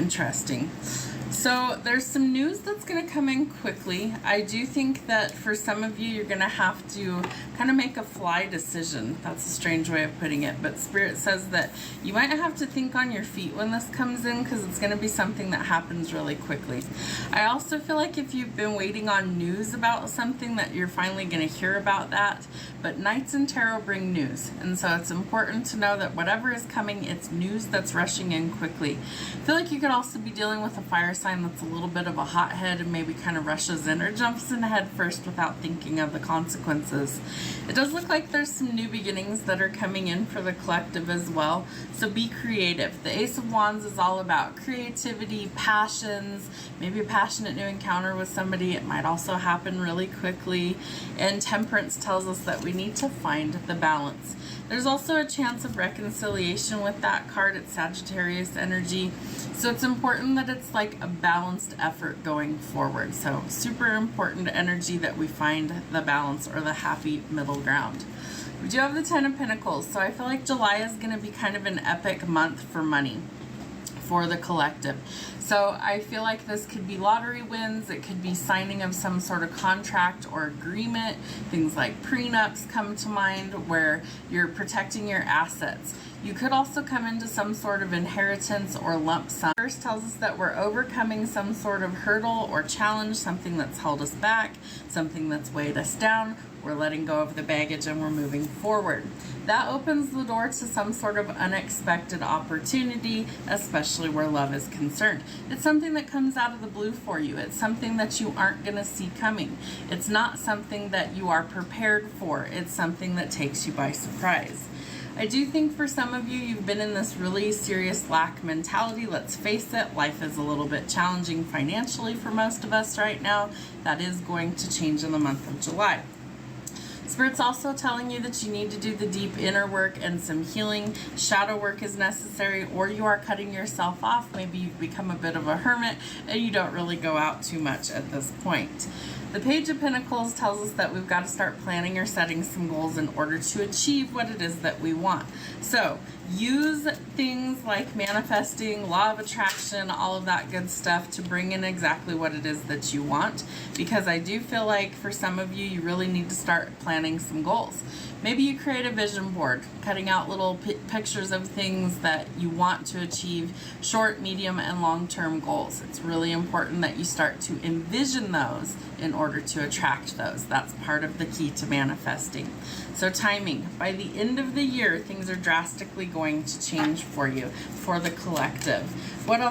interesting. So there's some news that's going to come in quickly. I do think that for some of you, you're going to have to kind of make a fly decision. That's a strange way of putting it, but Spirit says that you might have to think on your feet when this comes in, because it's going to be something that happens really quickly. I also feel like if you've been waiting on news about something, that you're finally going to hear about that. But Knights in Tarot bring news, and so it's important to know that whatever is coming, it's news that's rushing in quickly. I feel like you could also be dealing with a fire sign that's a little bit of a hothead and maybe kind of rushes in or jumps in head first without thinking of the consequences. It does look like there's some new beginnings that are coming in for the collective as well, so be creative. The Ace of Wands is all about creativity, passions, maybe a passionate new encounter with somebody. It might also happen really quickly, and Temperance tells us that we need to find the balance. There's also a chance of reconciliation with that card. It's Sagittarius energy. So it's important that it's like a balanced effort going forward. So super important energy that we find the balance or the happy middle ground. We do have the Ten of Pentacles. So I feel like July is going to be kind of an epic month for money for the collective. So I feel like this could be lottery wins, it could be signing of some sort of contract or agreement. Things like prenups come to mind, where you're protecting your assets. You could also come into some sort of inheritance or lump sum. First tells us that we're overcoming some sort of hurdle or challenge, something that's held us back, something that's weighed us down. We're letting go of the baggage and we're moving forward. That opens the door to some sort of unexpected opportunity, especially where love is concerned. It's something that comes out of the blue for you. It's something that you aren't going to see coming. It's not something that you are prepared for. It's something that takes you by surprise. I do think for some of you, you've been in this really serious lack mentality. Let's face it, life is a little bit challenging financially for most of us right now. That is going to change in the month of July. Spirit's also telling you that you need to do the deep inner work and some healing. Shadow work is necessary, or you are cutting yourself off. Maybe you've become a bit of a hermit and you don't really go out too much at this point. The Page of Pentacles tells us that we've got to start planning or setting some goals in order to achieve what it is that we want. So use things like manifesting, law of attraction, all of that good stuff to bring in exactly what it is that you want, because I do feel like for some of you, you really need to start planning some goals. Maybe you create a vision board, cutting out little pictures of things that you want to achieve, short, medium, and long-term goals. It's really important that you start to envision those in order to attract those. That's part of the key to manifesting. So timing, by the end of the year, things are drastically going to change for you, for the collective. What else?